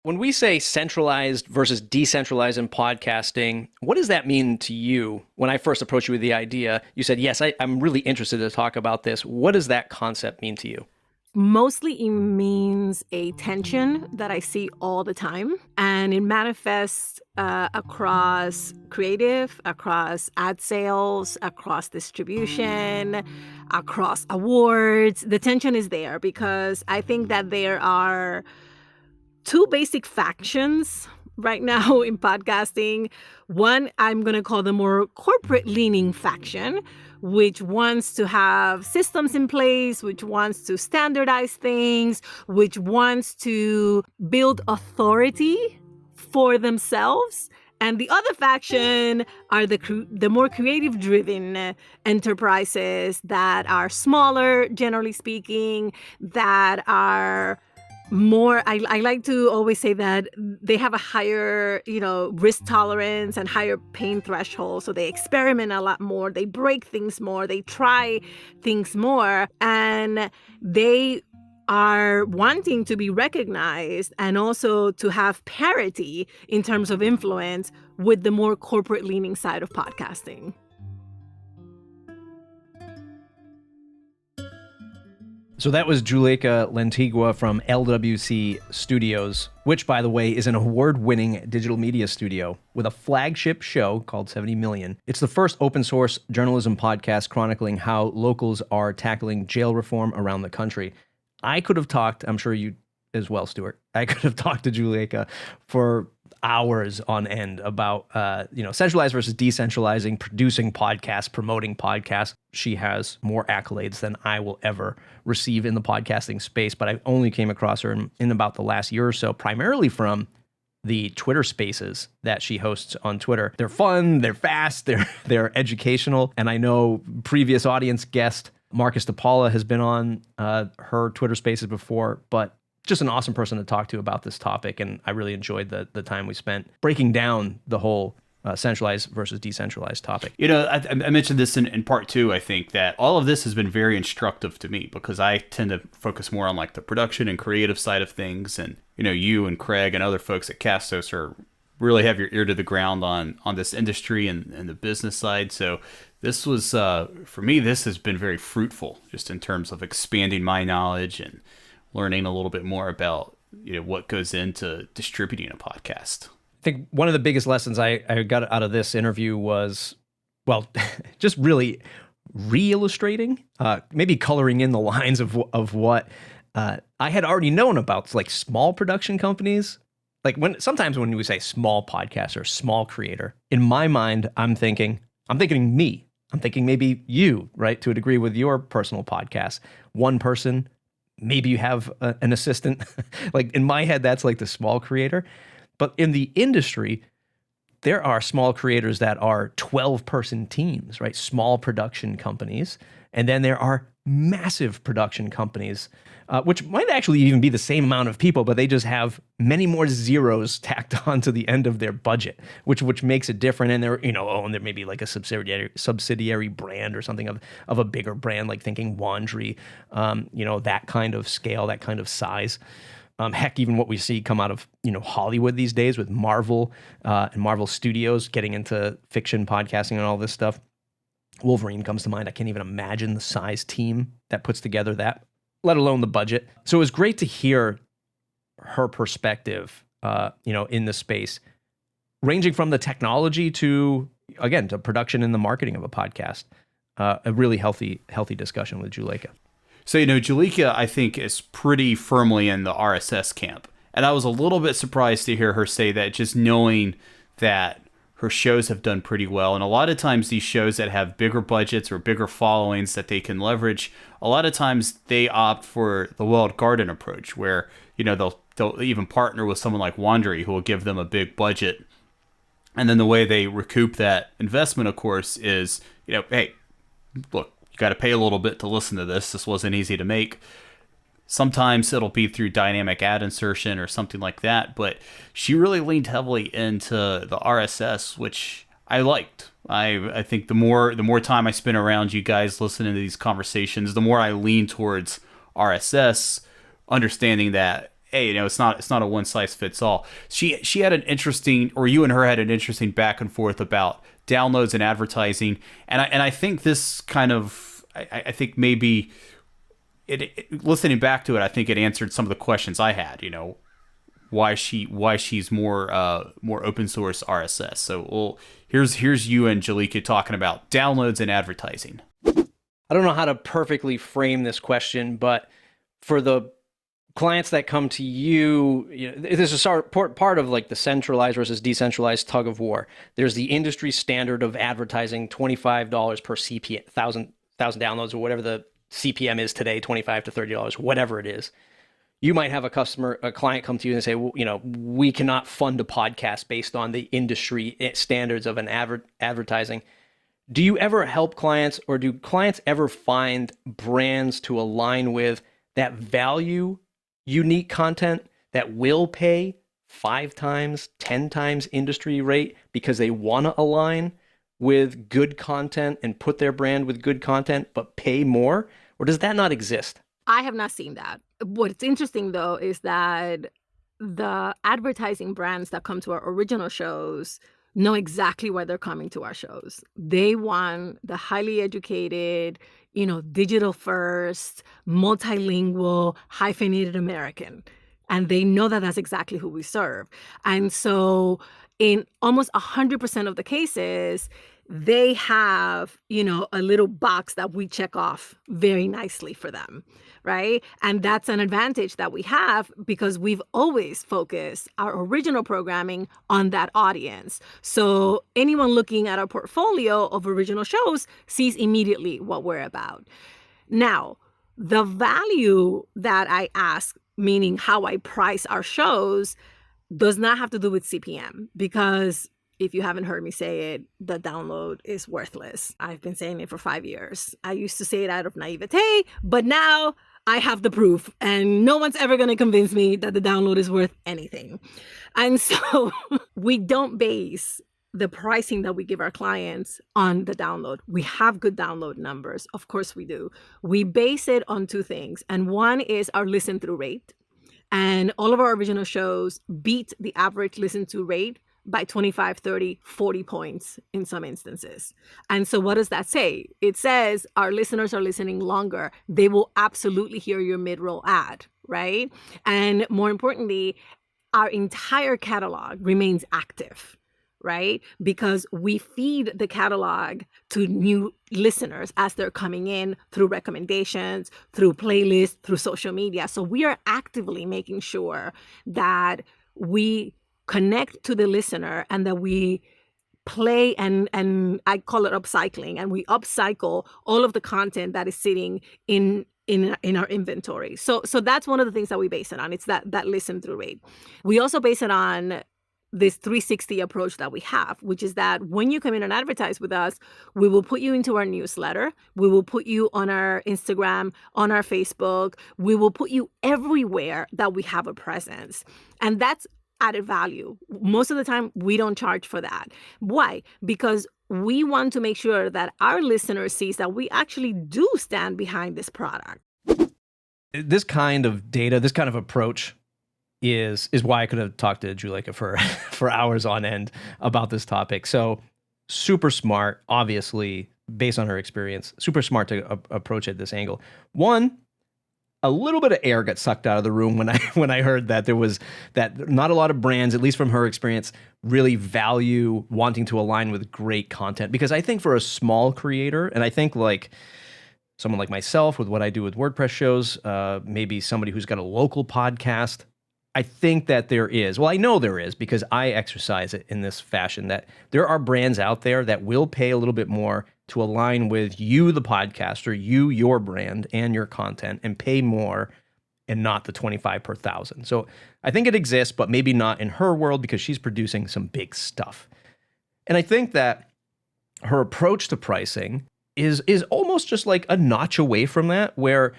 When we say centralized versus decentralized in podcasting, what does that mean to you? When I first approached you with the idea, you said, yes, I'm really interested to talk about this. What does that concept mean to you? Mostly it means a tension that I see all the time. And it manifests across creative, across ad sales, across distribution, across awards. The tension is there because I think that there are two basic factions right now in podcasting. One, I'm going to call the more corporate leaning faction, which wants to have systems in place, which wants to standardize things, which wants to build authority for themselves. And the other faction are the more creative driven enterprises that are smaller, generally speaking, that are more I like to always say that they have a higher risk tolerance and higher pain threshold, so they experiment a lot more, they break things more, they try things more, and they are wanting to be recognized and also to have parity in terms of influence with the more corporate leaning side of podcasting. So that was Juleyka Lantigua from LWC Studios, which, by the way, is an award-winning digital media studio with a flagship show called 70 Million. It's the first open-source journalism podcast chronicling how locals are tackling jail reform around the country. I could have talked, I'm sure you as well, Stuart, I could have talked to Juleyka for hours on end about, centralized versus decentralizing, producing podcasts, promoting podcasts. She has more accolades than I will ever receive in the podcasting space, but I only came across her in about the last year or so, primarily from the Twitter spaces that she hosts on Twitter. They're fun, they're fast, they're educational, and I know previous audience guest Marcus DePaula has been on her Twitter spaces before, but just an awesome person to talk to about this topic, and I really enjoyed the time we spent breaking down the whole centralized versus decentralized topic. I mentioned this in part two. I think that all of this has been very instructive to me because I tend to focus more on like the production and creative side of things, and you and Craig and other folks at Castos really have your ear to the ground on this industry and the business side. So this was for me, this has been very fruitful just in terms of expanding my knowledge and learning a little bit more about what goes into distributing a podcast. I think one of the biggest lessons I got out of this interview was, well, just really re-illustrating, maybe coloring in the lines of what I had already known about, like small production companies. Like sometimes when we say small podcaster, small creator, in my mind, I'm thinking me. I'm thinking maybe you, right, to a degree with your personal podcast. One person. Maybe you have an assistant. Like in my head, that's like the small creator. But in the industry, there are small creators that are 12-person teams, right? Small production companies. And then there are massive production companies, which might actually even be the same amount of people, but they just have many more zeros tacked onto the end of their budget, which makes it different. And they're, and there may be like a subsidiary brand or something of a bigger brand, like thinking Wandry, that kind of scale, that kind of size. Heck, even what we see come out of Hollywood these days with Marvel and Marvel Studios getting into fiction podcasting and all this stuff. Wolverine comes to mind. I can't even imagine the size team that puts together that, let alone the budget. So it was great to hear her perspective, in the space, ranging from the technology to production and the marketing of a podcast. A really healthy discussion with Juleyka. So, Juleyka, I think, is pretty firmly in the RSS camp. And I was a little bit surprised to hear her say that, just knowing that her shows have done pretty well. And a lot of times these shows that have bigger budgets or bigger followings that they can leverage, a lot of times they opt for the walled garden approach where, they'll even partner with someone like Wandry who will give them a big budget. And then the way they recoup that investment, of course, is, hey, look, you got to pay a little bit to listen to this. This wasn't easy to make. Sometimes it'll be through dynamic ad insertion or something like that, but she really leaned heavily into the RSS, which I liked. I think the more time I spend around you guys listening to these conversations, the more I lean towards RSS, understanding that hey, it's not a one size fits all. She had an interesting, or you and her had an interesting back and forth about downloads and advertising, and I think this kind of, I think maybe listening back to it, I think it answered some of the questions I had. Why she's more open source RSS. So here's you and Juleyka talking about downloads and advertising. I don't know how to perfectly frame this question, but for the clients that come to you, this is part of like the centralized versus decentralized tug of war. There's the industry standard of advertising, $25 per CPM, 1,000 downloads, or whatever the CPM is today, $25 to $30, whatever it is. You might have a client come to you and say, well, we cannot fund a podcast based on the industry standards of an advertising. Do you ever help clients, or do clients ever find brands to align with that value unique content that will pay 5 times, 10 times industry rate because they want to align with good content and put their brand with good content, but pay more? Or does that not exist? I have not seen that. What's interesting, though, is that the advertising brands that come to our original shows know exactly why they're coming to our shows. They want the highly educated, digital first, multilingual, hyphenated American. And they know that that's exactly who we serve. And so in almost 100% of the cases, they have, a little box that we check off very nicely for them, right? And that's an advantage that we have because we've always focused our original programming on that audience. So anyone looking at our portfolio of original shows sees immediately what we're about. Now, the value that I ask, meaning how I price our shows, does not have to do with CPM, because if you haven't heard me say it, the download is worthless. I've been saying it for 5 years. I used to say it out of naivete, but now I have the proof, and no one's ever going to convince me that the download is worth anything. And so we don't base the pricing that we give our clients on the download. We have good download numbers. Of course we do. We base it on 2 things. And one is our listen through rate. And all of our original shows beat the average listen to rate by 25, 30, 40 points in some instances. And so what does that say? It says our listeners are listening longer. They will absolutely hear your mid-roll ad, right? And more importantly, our entire catalog remains active, right? Because we feed the catalog to new listeners as they're coming in through recommendations, through playlists, through social media. So we are actively making sure that we connect to the listener and that we play and I call it upcycling, and we upcycle all of the content that is sitting in our inventory. So that's one of the things that we base it on. It's that listen through rate. We also base it on this 360 approach that we have, which is that when you come in and advertise with us, we will put you into our newsletter. We will put you on our Instagram, on our Facebook. We will put you everywhere that we have a presence. And that's added value. Most of the time, we don't charge for that. Why? Because we want to make sure that our listener sees that we actually do stand behind this product. This kind of data, this kind of approach is why I could have talked to Juleyka for hours on end about this topic. So super smart, obviously, based on her experience, super smart to approach it this angle. One, a little bit of air got sucked out of the room when I heard that that not a lot of brands, at least from her experience, really value wanting to align with great content. Because I think for a small creator, and I think like someone like myself with what I do with WordPress shows, maybe somebody who's got a local podcast, I think that there is, well, I know there is because I exercise it in this fashion, that there are brands out there that will pay a little bit more to align with you, the podcaster, your brand and your content, and pay more and not the 25 per 1,000. So I think it exists, but maybe not in her world because she's producing some big stuff. And I think that her approach to pricing is almost just like a notch away from that, where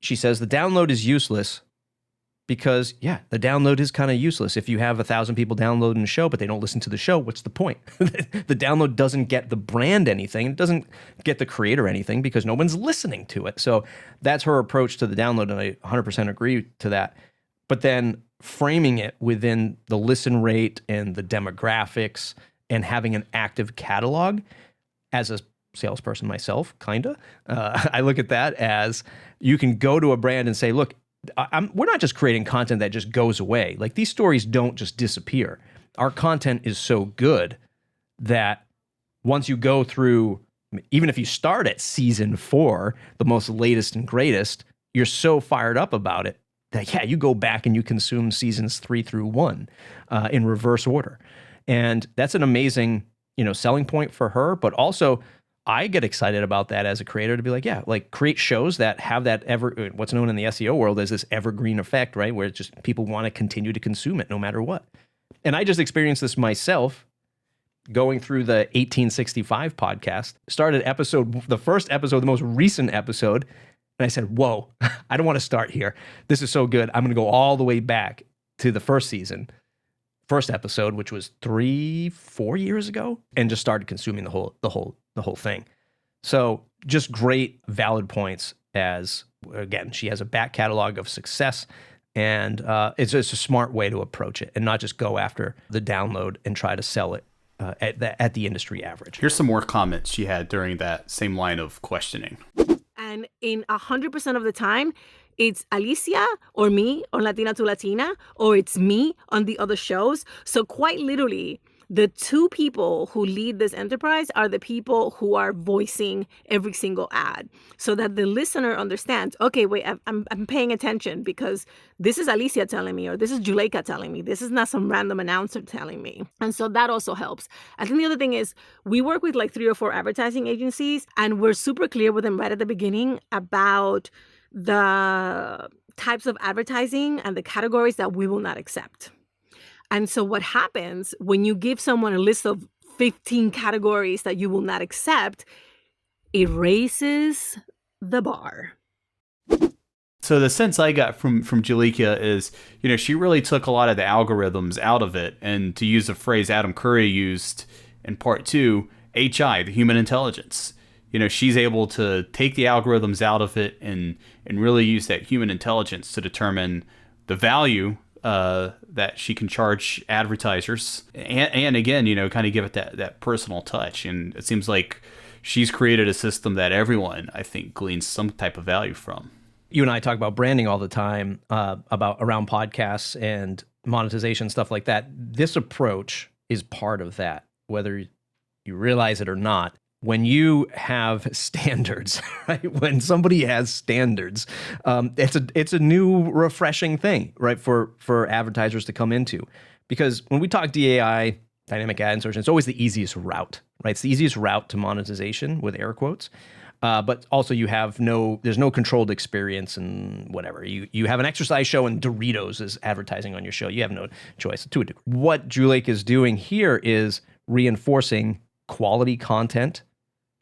she says the download is useless because, yeah, the download is kind of useless. If you have 1,000 people downloading a show, but they don't listen to the show, what's the point? The download doesn't get the brand anything. It doesn't get the creator anything because no one's listening to it. So that's her approach to the download, and I 100% agree to that. but then framing it within the listen rate and the demographics and having an active catalog. As a salesperson myself, I look at that as you can go to a brand and say, look, we're not just creating content that just goes away. Like, these stories don't just disappear. Our content is so good that once you go through, even if you start at season 4, the most latest and greatest, you're so fired up about it that, yeah, you go back and you consume seasons 3 through 1 in reverse order. And that's an amazing, selling point for her. But also, I get excited about that as a creator to be like, yeah, like, create shows that have that what's known in the SEO world as this evergreen effect, right? Where it's just people want to continue to consume it no matter what. And I just experienced this myself going through the 1865 podcast, started the first episode, the most recent episode. And I said, whoa, I don't want to start here. This is so good. I'm going to go all the way back to the first episode, which was 3-4 years ago, and just started consuming the whole thing. So just great, valid points as, again, she has a back catalog of success, and it's just a smart way to approach it and not just go after the download and try to sell it at the industry average. Here's some more comments she had during that same line of questioning. And in 100% of the time, it's Alicia or me on Latina to Latina, or it's me on the other shows. So quite literally, the two people who lead this enterprise are the people who are voicing every single ad, so that the listener understands, okay, wait, I'm paying attention because this is Alicia telling me, or this is Juleyka telling me. This is not some random announcer telling me. And so that also helps. I think the other thing is we work with like 3 or 4 advertising agencies, and we're super clear with them right at the beginning about the types of advertising and the categories that we will not accept. And so what happens when you give someone a list of 15 categories that you will not accept, it raises the bar. So the sense I got from Juleyka is, she really took a lot of the algorithms out of it. And to use a phrase Adam Curry used in part 2, HI, the human intelligence. She's able to take the algorithms out of it and really use that human intelligence to determine the value that she can charge advertisers, and again, kind of give it that personal touch. And it seems like she's created a system that everyone, I think, gleans some type of value from. You and I talk about branding all the time, around podcasts and monetization, stuff like that. This approach is part of that, whether you realize it or not. When you have standards, right? When somebody has standards, it's a new, refreshing thing, right? For advertisers to come into, because when we talk DAI, dynamic ad insertion, it's always the easiest route, right? It's the easiest route to monetization with air quotes, but also there's no controlled experience and whatever. You have an exercise show and Doritos is advertising on your show. You have no choice to a degree. What Juleyka is doing here is reinforcing quality content,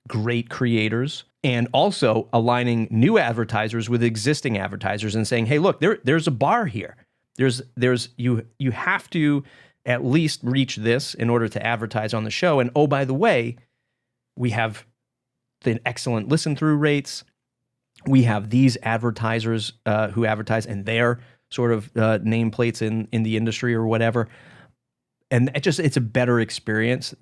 great creators, and also aligning new advertisers with existing advertisers and saying, hey, look, there's a bar here. You have to at least reach this in order to advertise on the show. And oh, by the way, we have the excellent listen through rates. We have these advertisers who advertise and their sort of nameplates in the industry or whatever. And it's a better experience.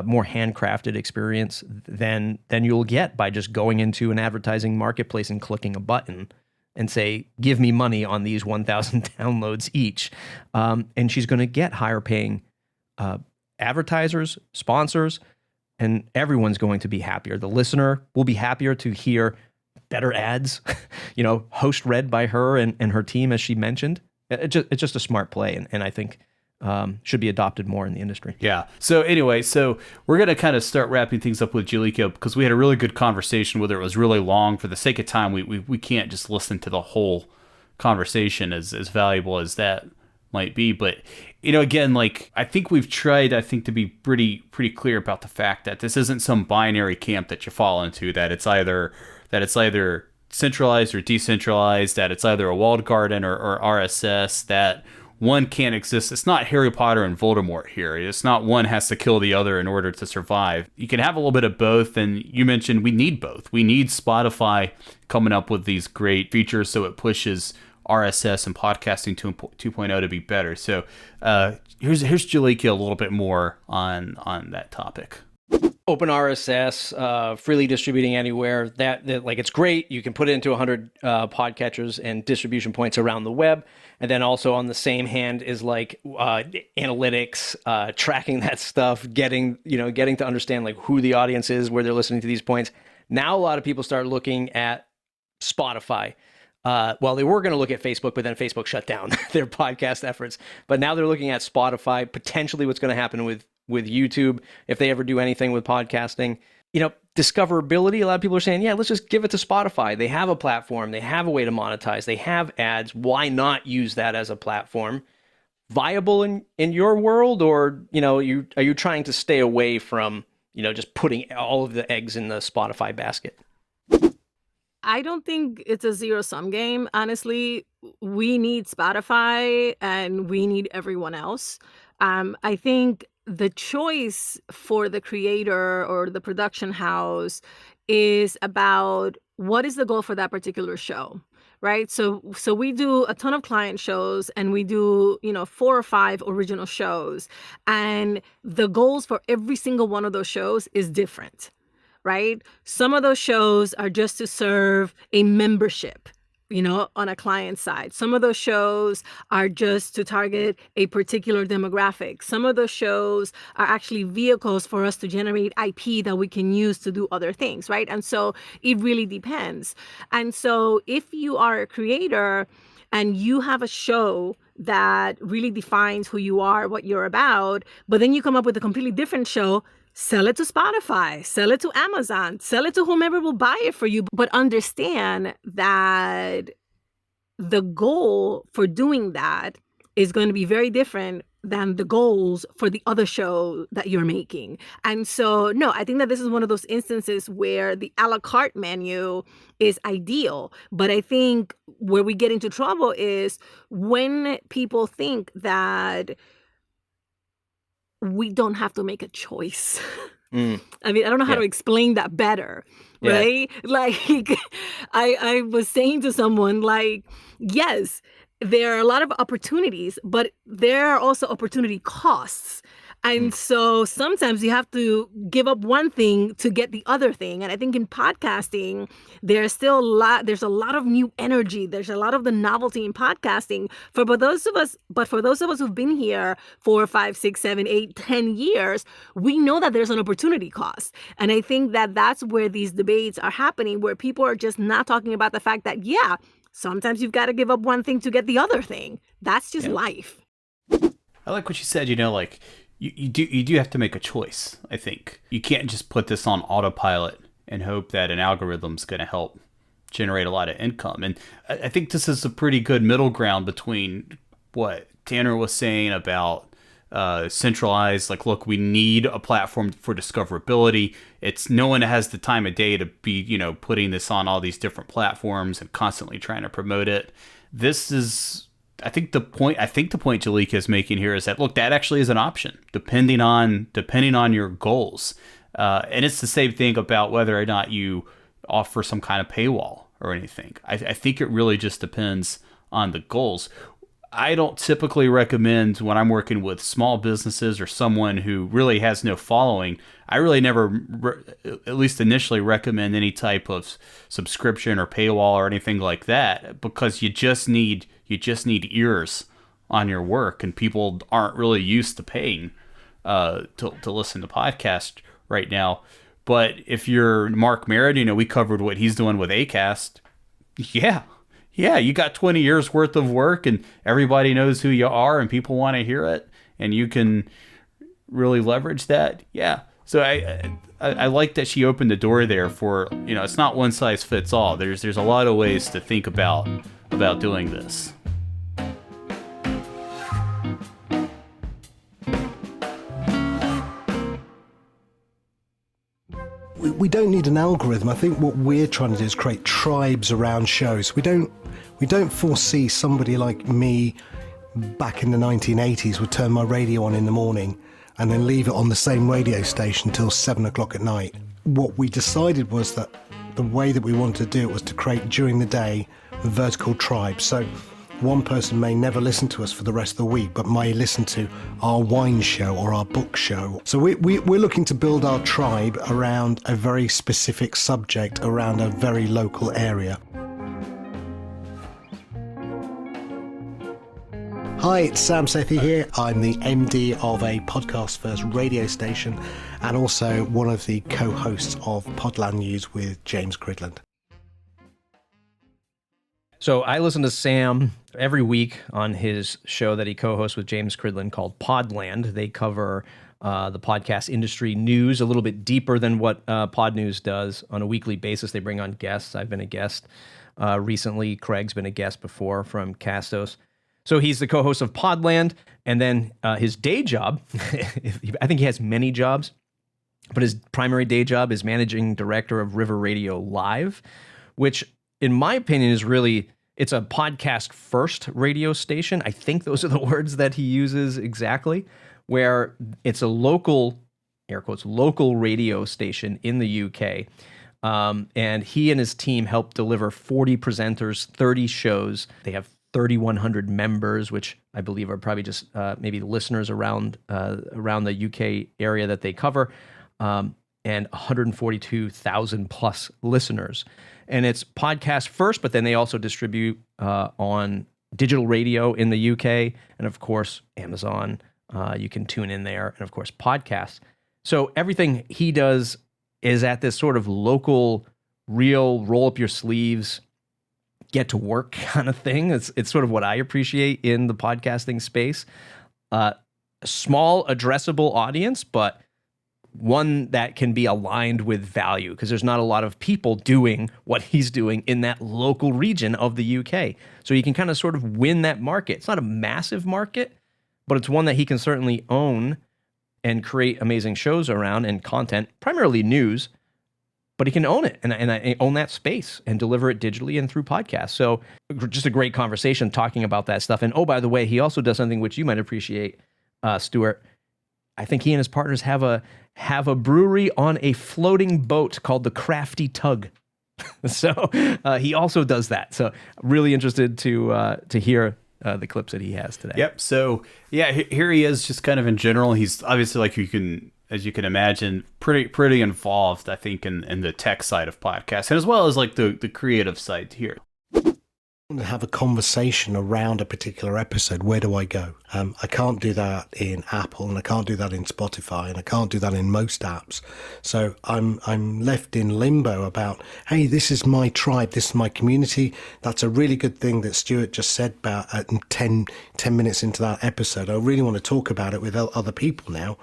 More handcrafted experience than you'll get by just going into an advertising marketplace and clicking a button and say, give me money on these 1,000 downloads each. And she's going to get higher paying advertisers, sponsors, and everyone's going to be happier. The listener will be happier to hear better ads, host read by her and her team, as she mentioned. It's just a smart play. And I think should be adopted more in the industry. Yeah. So anyway, we're going to kind of start wrapping things up with Juleyka because we had a really good conversation, whether it was really long. For the sake of time, we can't just listen to the whole conversation as valuable as that might be. But, again, like I think we've tried, to be pretty clear about the fact that this isn't some binary camp that you fall into, that it's either centralized or decentralized, that it's either a walled garden or RSS, that one can't exist. It's not Harry Potter and Voldemort here. It's not one has to kill the other in order to survive. You can have a little bit of both, and you mentioned we need both. We need Spotify coming up with these great features so it pushes RSS and podcasting 2.0 to be better. So here's Juleyka a little bit more on that topic. Open RSS, freely distributing anywhere. That like it's great. You can put it into 100 podcatchers and distribution points around the web. And then also on the same hand is like analytics, tracking that stuff, getting to understand like who the audience is, where they're listening to these points. Now a lot of people start looking at Spotify. Well, they were going to look at Facebook, but then Facebook shut down their podcast efforts. But now they're looking at Spotify, potentially what's going to happen with YouTube if they ever do anything with podcasting. Discoverability, a lot of people are saying, yeah, let's just give it to Spotify. They have a platform. They have a way to monetize. They have ads. Why not use that as a platform? Viable in your world? Or, are you trying to stay away from, just putting all of the eggs in the Spotify basket? I don't think it's a zero-sum game. Honestly, we need Spotify and we need everyone else. I think the choice for the creator or the production house is about what is the goal for that particular show, right? So we do a ton of client shows and we do, 4 or 5 original shows. And the goals for every single one of those shows is different. Right? Some of those shows are just to serve a membership, on a client side. Some of those shows are just to target a particular demographic. Some of those shows are actually vehicles for us to generate IP that we can use to do other things, right? And so it really depends. And so if you are a creator and you have a show that really defines who you are, what you're about, but then you come up with a completely different show, sell it to Spotify, sell it to Amazon, sell it to whomever will buy it for you. But understand that the goal for doing that is going to be very different than the goals for the other show that you're making. And so, no, I think that this is one of those instances where the a la carte menu is ideal. But I think where we get into trouble is when people think that we don't have to make a choice. I mean, I don't know how to explain that better, right? Yeah. Like, I was saying to someone, like, yes, there are a lot of opportunities, but there are also opportunity costs. And so sometimes you have to give up one thing to get the other thing. And I think in podcasting, there's a lot of new energy. There's a lot of the novelty in podcasting for those of us who've been here 4, 5, 6, 7, 8, 10 years, we know that there's an opportunity cost. And I think that that's where these debates are happening, where people are just not talking about the fact that, yeah, sometimes you've got to give up one thing to get the other thing. That's just life. I like what you said, like, You do have to make a choice, I think. You can't just put this on autopilot and hope that an algorithm's going to help generate a lot of income. And I think this is a pretty good middle ground between what Tanner was saying about centralized. Like, look, we need a platform for discoverability. It's no one has the time of day to be, putting this on all these different platforms and constantly trying to promote it. This is... I think the point Juleyka is making here is that, look, that actually is an option depending on your goals. And it's the same thing about whether or not you offer some kind of paywall or anything. I think it really just depends on the goals. I don't typically recommend, when I'm working with small businesses or someone who really has no following, I really never, at least initially, recommend any type of subscription or paywall or anything like that, because you just need ears on your work, and people aren't really used to paying to listen to podcasts right now. But if you're Mark Merritt, we covered what he's doing with Acast. Yeah, you got 20 years worth of work and everybody knows who you are and people want to hear it and you can really leverage that. Yeah. So I like that she opened the door there for, it's not one size fits all. There's a lot of ways to think about doing this. We don't need an algorithm. I think what we're trying to do is create tribes around shows. We don't foresee somebody like me back in the 1980s would turn my radio on in the morning and then leave it on the same radio station till 7 o'clock at night. What we decided was that the way that we wanted to do it was to create during the day vertical tribes. So one person may never listen to us for the rest of the week, but may listen to our wine show or our book show. So we're looking to build our tribe around a very specific subject, around a very local area. Hi, it's Sam Sethi here. I'm the MD of a podcast first radio station and also one of the co-hosts of Podland News with James Cridland. So I listen to Sam every week on his show that he co-hosts with James Cridland called Podland. They cover the podcast industry news a little bit deeper than what Pod News does on a weekly basis. They bring on guests. I've been a guest recently. Craig's been a guest before from Castos. So he's the co-host of Podland, and then his day job, I think he has many jobs, but his primary day job is managing director of River Radio Live, which in my opinion is really, it's a podcast first radio station. I think those are the words that he uses exactly, where it's a local, air quotes, local radio station in the UK. And he and his team help deliver 40 presenters, 30 shows. They have 3,100 members, which I believe are probably just maybe listeners around the UK area that they cover, and 142,000 plus listeners. And it's podcast first, but then they also distribute on digital radio in the UK, and of course Amazon. You can tune in there, and of course podcasts. So everything he does is at this sort of local, real, roll up your sleeves, get to work kind of thing. It's sort of what I appreciate in the podcasting space. Small, addressable audience, but one that can be aligned with value, because there's not a lot of people doing what he's doing in that local region of the UK. So you can kind of sort of win that market. It's not a massive market, but it's one that he can certainly own and create amazing shows around and content, primarily news. But he can own it and own that space and deliver it digitally and through podcasts. So just a great conversation talking about that stuff. And oh, by the way, he also does something which you might appreciate, Stuart. I think he and his partners have a brewery on a floating boat called the Crafty Tug. So he also does that. So really interested to hear the clips that he has today. Yep. So yeah, here he is just kind of in general. He's obviously, like as you can imagine, pretty involved, I think, in the tech side of podcasts, and as well as like the creative side here. I want to have a conversation around a particular episode. Where do I go? I can't do that in Apple, and I can't do that in Spotify, and I can't do that in most apps. So I'm left in limbo about, hey, this is my tribe, this is my community. That's a really good thing that Stuart just said about 10 minutes into that episode. I really want to talk about it with other people now.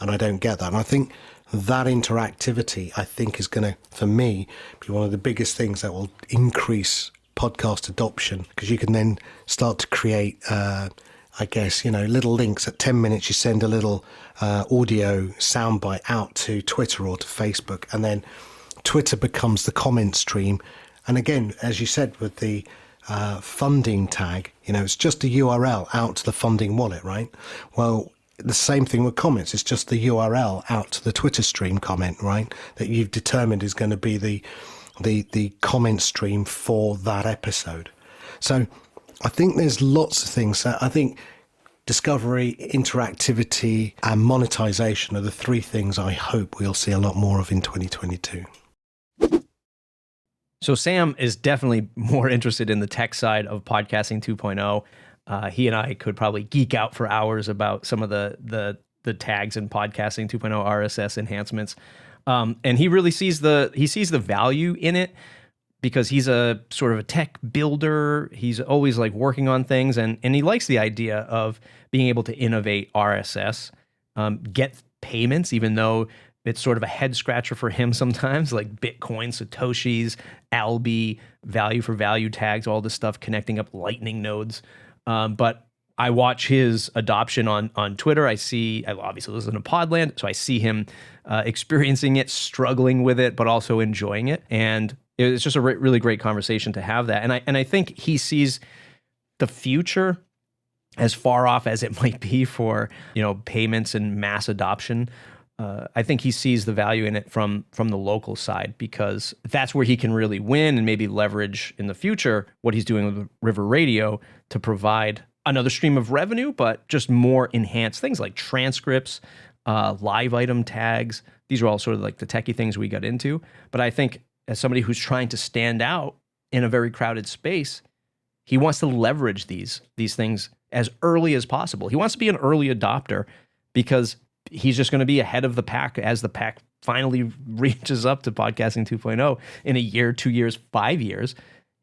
And I don't get that. And I think that interactivity, I think, is going to, for me, be one of the biggest things that will increase podcast adoption, because you can then start to create, little links. At 10 minutes, you send a little audio soundbite out to Twitter or to Facebook, and then Twitter becomes the comment stream. And again, as you said, with the funding tag, it's just a URL out to the funding wallet, right? Well, the same thing with comments. It's just the URL out to the Twitter stream comment, right? That you've determined is going to be the comment stream for that episode. So I think there's lots of things. I think discovery, interactivity, and monetization are the three things I hope we'll see a lot more of in 2022. So Sam is definitely more interested in the tech side of podcasting 2.0. He and I could probably geek out for hours about some of the tags in podcasting 2.0 RSS enhancements. And he really sees the value in it, because he's a sort of a tech builder. He's always like working on things, and he likes the idea of being able to innovate RSS, get payments, even though it's sort of a head scratcher for him sometimes, like Bitcoin, Satoshis, Albi, value for value tags, all this stuff connecting up Lightning nodes. But I watch his adoption on Twitter. I obviously listen to Podland, so I see him experiencing it, struggling with it, but also enjoying it. And it's just a really great conversation to have that. And I think he sees the future as far off as it might be for payments and mass adoption. I think he sees the value in it from the local side, because that's where he can really win and maybe leverage in the future what he's doing with River Radio to provide another stream of revenue, but just more enhanced things like transcripts, live item tags. These are all sort of like the techie things we got into. But I think as somebody who's trying to stand out in a very crowded space, he wants to leverage these things as early as possible. He wants to be an early adopter because he's just going to be ahead of the pack as the pack finally reaches up to podcasting 2.0 in a year, 2 years, 5 years.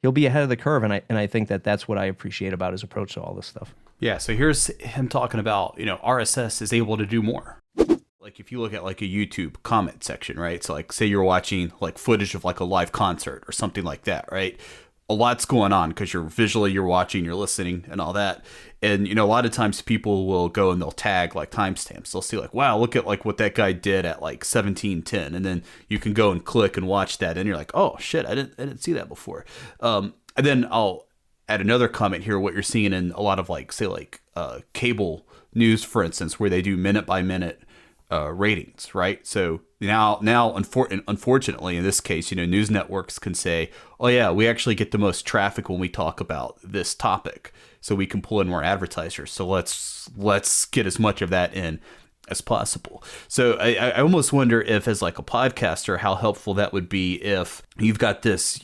He'll be ahead of the curve, and I think that's what I appreciate about his approach to all this stuff. Yeah, so here's him talking about, RSS is able to do more. Like if you look at like a YouTube comment section, right? So like say you're watching like footage of like a live concert or something like that, right? A lot's going on because you're watching, you're listening and all that. And, a lot of times people will go and they'll tag like timestamps. They'll see like, wow, look at like what that guy did at like 17:10. And then you can go and click and watch that. And you're like, oh shit, I didn't see that before. And then I'll add another comment here, what you're seeing in a lot of like, say like cable news, for instance, where they do minute by minute ratings, right? So now, unfortunately, in this case, news networks can say, "Oh yeah, we actually get the most traffic when we talk about this topic, so we can pull in more advertisers. So let's get as much of that in as possible." So I almost wonder if, as like a podcaster, how helpful that would be if you've got this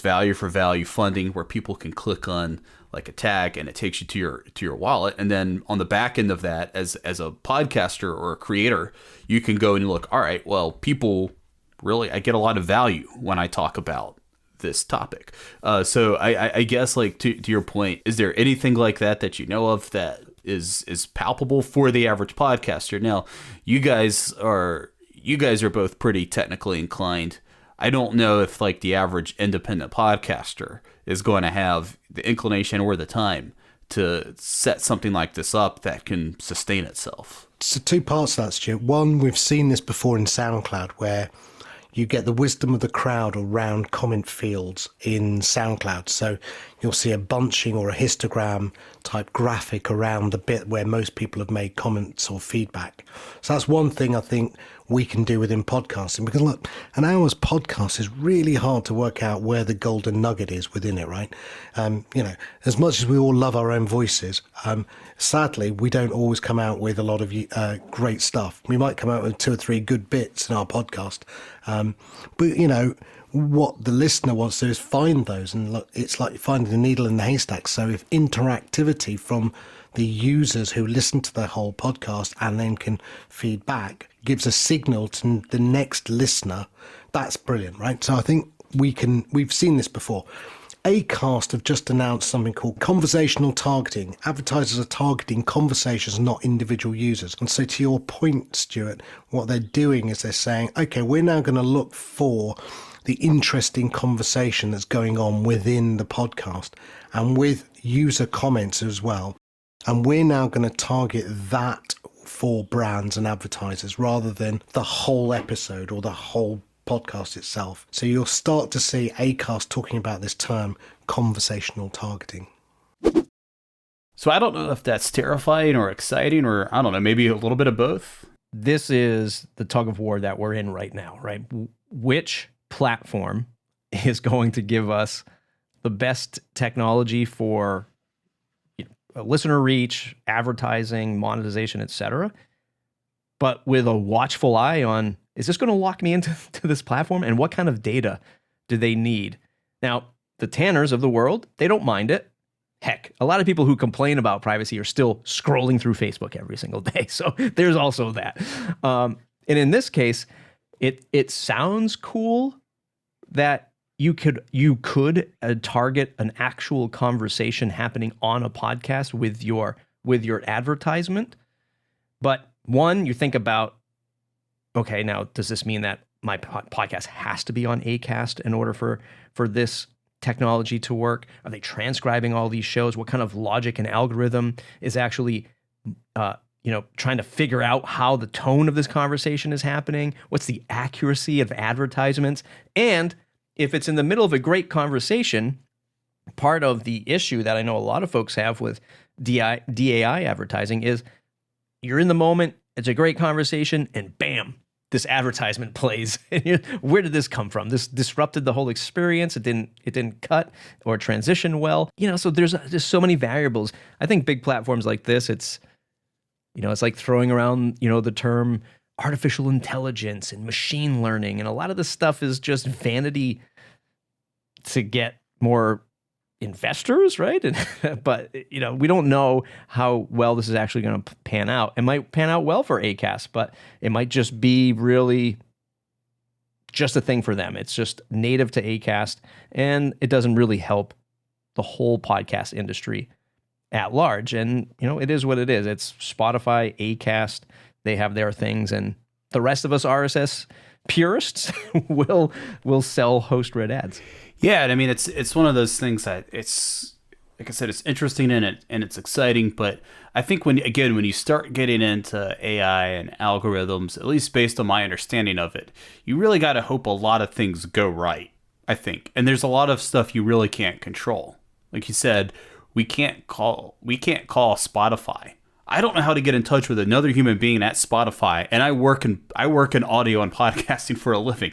value for value funding where people can click on like a tag and it takes you to your wallet, and then on the back end of that, as a podcaster or a creator, you can go and look, all right, well, people really, I get a lot of value when I talk about this topic. So I guess like to your point, is there anything like that you know of that is palpable for the average podcaster? Now, you guys are both pretty technically inclined. I don't know if like the average independent podcaster is going to have the inclination or the time to set something like this up that can sustain itself. So two parts to that, Stuart. One, we've seen this before in SoundCloud, where you get the wisdom of the crowd around comment fields in SoundCloud. So you'll see a bunching or a histogram type graphic around the bit where most people have made comments or feedback. So that's one thing I think we can do within podcasting, because look, an hour's podcast is really hard to work out where the golden nugget is within it, right? As much as we all love our own voices, sadly, we don't always come out with a lot of great stuff. We might come out with 2 or 3 good bits in our podcast, but what the listener wants to do is find those, and look, it's like finding the needle in the haystack. So if interactivity from the users who listen to the whole podcast and then can feed back gives a signal to the next listener, that's brilliant, right? So I think we've seen this before. Acast have just announced something called conversational targeting. Advertisers are targeting conversations, not individual users. And so to your point, Stuart, what they're doing is they're saying, okay, we're now going to look for the interesting conversation that's going on within the podcast and with user comments as well. And we're now going to target that for brands and advertisers rather than the whole episode or the whole podcast itself. So you'll start to see Acast talking about this term, conversational targeting. So I don't know if that's terrifying or exciting, or I don't know, maybe a little bit of both. This is the tug of war that we're in right now, right? Which platform is going to give us the best technology for listener reach, advertising, monetization, etc., but with a watchful eye on, is this going to lock me into this platform, and what kind of data do they need? Now, the Tanners of the world, they don't mind it. Heck, a lot of people who complain about privacy are still scrolling through Facebook every single day. So there's also that. And in this case, it sounds cool that you could target an actual conversation happening on a podcast with your advertisement. But one, you think about, okay, now does this mean that my podcast has to be on Acast in order for this technology to work? Are they transcribing all these shows? What kind of logic and algorithm is actually trying to figure out how the tone of this conversation is happening? What's the accuracy of advertisements? And if it's in the middle of a great conversation, part of the issue that I know a lot of folks have with DAI advertising is you're in the moment, It's a great conversation, and bam, this advertisement plays. Where did this come from? This disrupted the whole experience. It didn't cut or transition well. So there's so many variables. I think big platforms like this, it's like throwing around, the term artificial intelligence and machine learning. And a lot of this stuff is just vanity to get more investors, right? But we don't know how well this is actually going to pan out. It might pan out well for Acast, but it might just be really just a thing for them. It's just native to Acast, and it doesn't really help the whole podcast industry at large. And it is what it is. It's Spotify, Acast. They have their things, and the rest of us RSS purists will sell host-read ads. Yeah, and I mean it's one of those things that it's, like I said, it's interesting and it's exciting, but I think when you start getting into AI and algorithms, at least based on my understanding of it, you really got to hope a lot of things go right, I think. And there's a lot of stuff you really can't control. Like you said, we can't call Spotify. I don't know how to get in touch with another human being at Spotify, and I work in audio and podcasting for a living,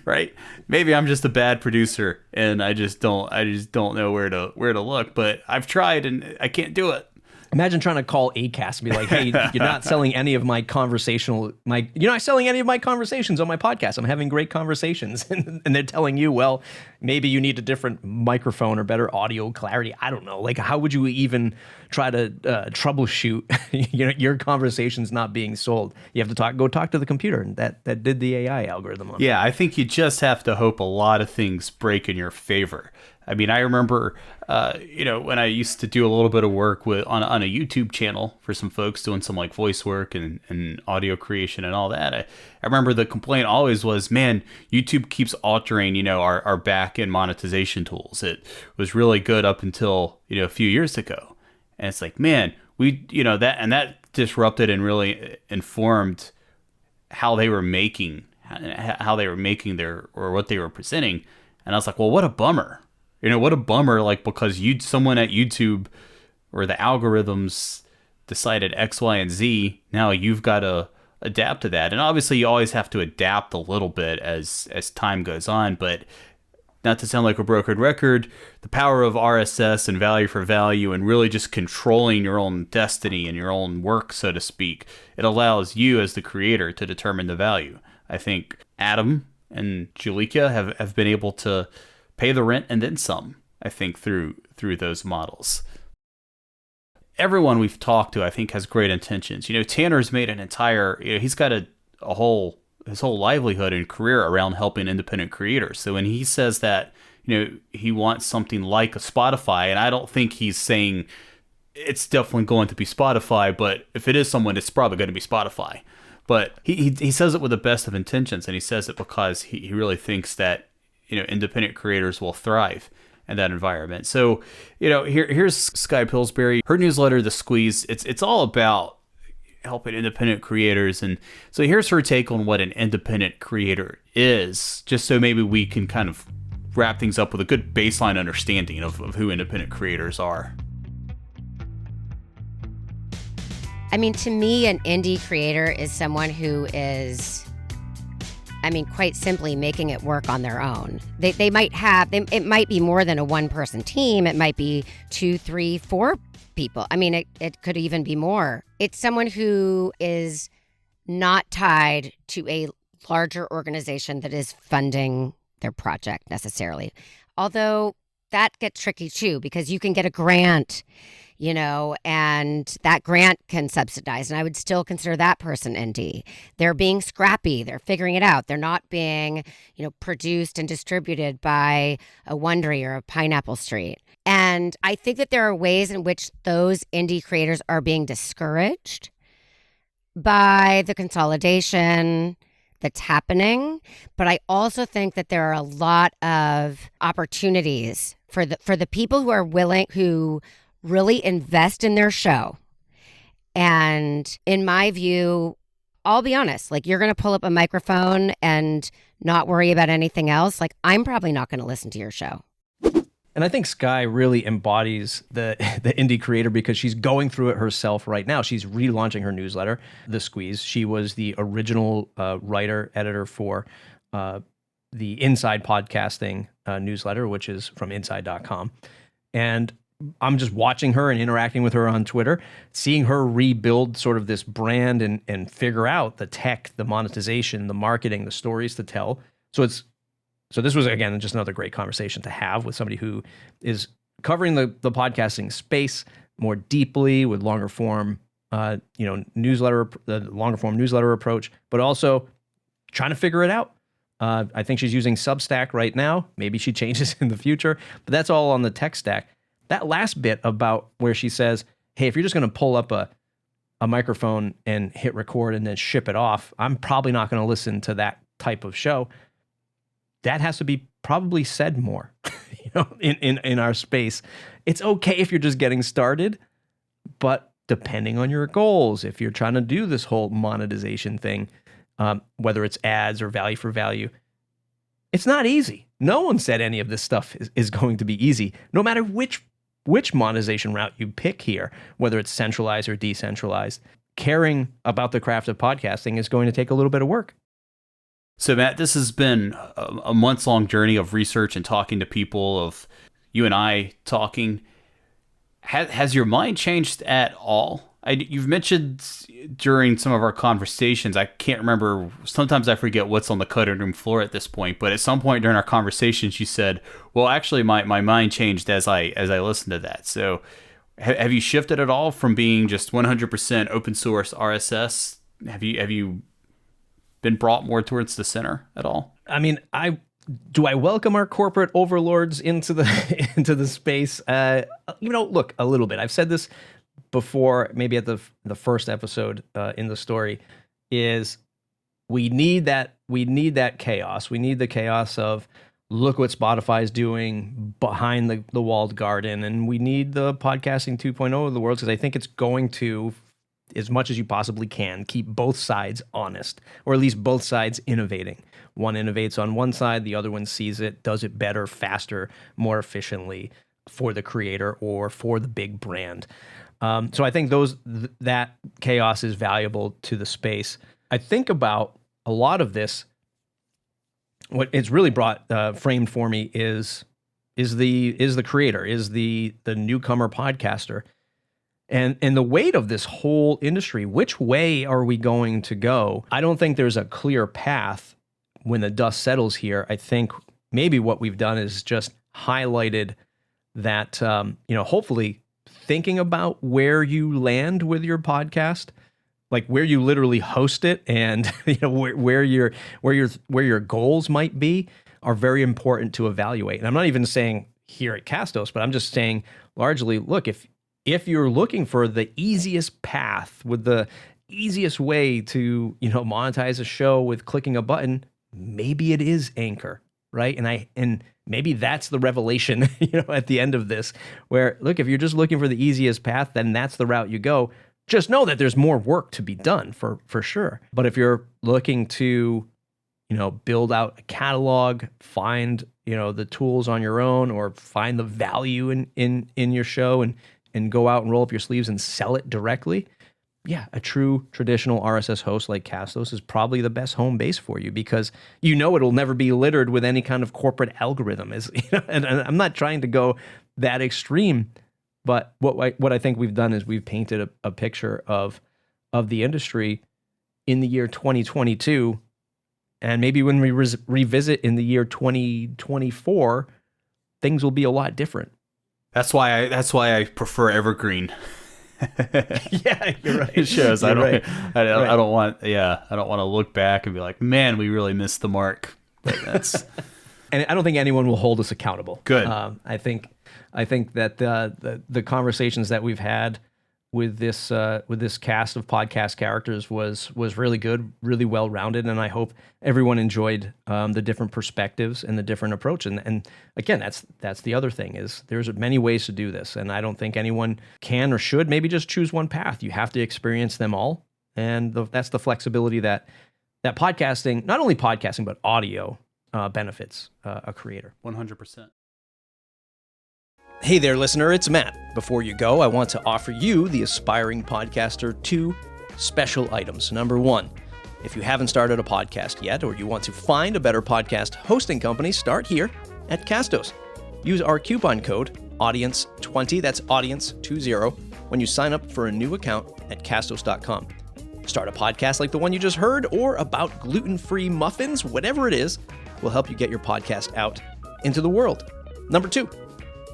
right? Maybe I'm just a bad producer, and I just don't know where to look. But I've tried, and I can't do it. Imagine trying to call Acast and be like, "Hey, you're not selling any of my you're not selling any of my conversations on my podcast. I'm having great conversations," and they're telling you, "Well, maybe you need a different microphone or better audio clarity." I don't know. Like, how would you even try to troubleshoot your conversations not being sold? You have to go talk to the computer, and that did the AI algorithm on. Yeah, I think you just have to hope a lot of things break in your favor. I mean, I remember, when I used to do a little bit of work on a YouTube channel for some folks doing some like voice work and audio creation and all that. I remember the complaint always was, man, YouTube keeps altering, our back end monetization tools. It was really good up until, a few years ago. And it's like, man, that disrupted and really informed how they were making what they were presenting. And I was like, well, what a bummer. What a bummer, like, because someone at YouTube or the algorithms decided X, Y, and Z, now you've got to adapt to that. And obviously you always have to adapt a little bit as time goes on, but not to sound like a broken record, the power of RSS and value for value and really just controlling your own destiny and your own work, so to speak, it allows you as the creator to determine the value. I think Adam and Juleyka have been able to pay the rent and then some, I think, through those models. Everyone we've talked to, I think, has great intentions. Tanner's made an entire, he's got his whole livelihood and career around helping independent creators. So when he says that, he wants something like a Spotify, and I don't think he's saying it's definitely going to be Spotify, but if it is someone, it's probably going to be Spotify. But he says it with the best of intentions, and he says it because he really thinks that independent creators will thrive in that environment. So, here's Skye Pillsbury, her newsletter, The Squeeze. It's all about helping independent creators. And so here's her take on what an independent creator is, just so maybe we can kind of wrap things up with a good baseline understanding of who independent creators are. I mean, to me, an indie creator is someone who is, quite simply making it work on their own. They might have, it might be more than a one-person team. It might be 2, 3, 4 people. It could even be more. It's someone who is not tied to a larger organization that is funding their project necessarily. Although that gets tricky too, because you can get a grant, and that grant can subsidize. And I would still consider that person indie. They're being scrappy. They're figuring it out. They're not being, produced and distributed by a Wondery or a Pineapple Street. And I think that there are ways in which those indie creators are being discouraged by the consolidation that's happening. But I also think that there are a lot of opportunities for the people who really invest in their show. And in my view, I'll be honest, like, you're going to pull up a microphone and not worry about anything else. Like, I'm probably not going to listen to your show. And I think Skye really embodies the indie creator because she's going through it herself right now. She's relaunching her newsletter, The Squeeze. She was the original writer, editor for the Inside Podcasting newsletter, which is from inside.com. And I'm just watching her and interacting with her on Twitter, seeing her rebuild sort of this brand and figure out the tech, the monetization, the marketing, the stories to tell. So this was, again, just another great conversation to have with somebody who is covering the podcasting space more deeply with longer form, newsletter, the longer form newsletter approach, but also trying to figure it out. I think she's using Substack right now. Maybe she changes in the future, but that's all on the tech stack. That last bit about where she says, hey, if you're just going to pull up a microphone and hit record and then ship it off, I'm probably not going to listen to that type of show. That has to be probably said more, in our space. It's okay if you're just getting started, but depending on your goals, if you're trying to do this whole monetization thing, whether it's ads or value for value, it's not easy. No one said any of this stuff is going to be easy, no matter which monetization route you pick here, whether it's centralized or decentralized. Caring about the craft of podcasting is going to take a little bit of work. So, Matt, this has been a months-long journey of research and talking to people, of you and I talking. Has your mind changed at all? You've mentioned during some of our conversations, I can't remember, sometimes I forget what's on the cutting room floor at this point, but at some point during our conversations, you said, well, actually, my mind changed as I listened to that. So have you shifted at all from being just 100% open source RSS? Have you been brought more towards the center at all? I mean, do I welcome our corporate overlords into the into the space? Look, a little bit. I've said this before, maybe at the first episode in the story, is we need that chaos. We need the chaos of look what Spotify's doing behind the walled garden, and we need the podcasting 2.0 of the world, because I think it's going to, as much as you possibly can, keep both sides honest, or at least both sides innovating. One innovates on one side, the other one sees it, does it better, faster, more efficiently for the creator or for the big brand. So I think that chaos is valuable to the space. I think about a lot of this. What it's really framed for me is the creator, is the newcomer podcaster. And the weight of this whole industry. Which way are we going to go? I don't think there's a clear path when the dust settles here. I think maybe what we've done is just highlighted that, hopefully thinking about where you land with your podcast, like where you literally host it, and where your goals might be, are very important to evaluate. And I'm not even saying here at Castos, but I'm just saying largely, look, if you're looking for the easiest path with the easiest way to, monetize a show with clicking a button, maybe it is Anchor, right? And maybe that's the revelation, at the end of this, where, look, if you're just looking for the easiest path, then that's the route you go. Just know that there's more work to be done for sure. But if you're looking to, build out a catalog, find, the tools on your own, or find the value in your show and go out and roll up your sleeves and sell it directly, yeah, a true traditional RSS host like Castos is probably the best home base for you, because it'll never be littered with any kind of corporate algorithm. And I'm not trying to go that extreme, but what I think we've done is we've painted a picture of the industry in the year 2022, and maybe when we revisit in the year 2024, things will be a lot different. That's why I prefer evergreen. Yeah, you're right. It shows. I don't want to look back and be like, man, we really missed the mark. But that's and I don't think anyone will hold us accountable. Good. I think that the conversations that we've had with this cast of podcast characters was really good, really well rounded, and I hope everyone enjoyed the different perspectives and the different approach. And again, that's the other thing, is there's many ways to do this, and I don't think anyone can or should maybe just choose one path. You have to experience them all, and that's the flexibility that podcasting, not only podcasting but audio, benefits a creator. 100%. Hey there, listener, it's Matt. Before you go, I want to offer you, the aspiring podcaster, 2 special items. Number 1, if you haven't started a podcast yet, or you want to find a better podcast hosting company, start here at Castos. Use our coupon code, AUDIENCE20, that's AUDIENCE20, when you sign up for a new account at castos.com. Start a podcast like the one you just heard, or about gluten-free muffins, whatever it is, will help you get your podcast out into the world. Number 2,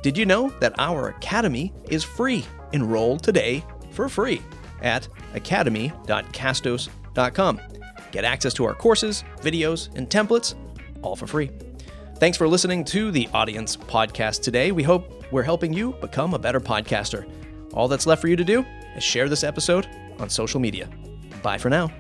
did you know that our academy is free? Enroll today for free at academy.castos.com. Get access to our courses, videos, and templates, all for free. Thanks for listening to the Audience Podcast today. We hope we're helping you become a better podcaster. All that's left for you to do is share this episode on social media. Bye for now.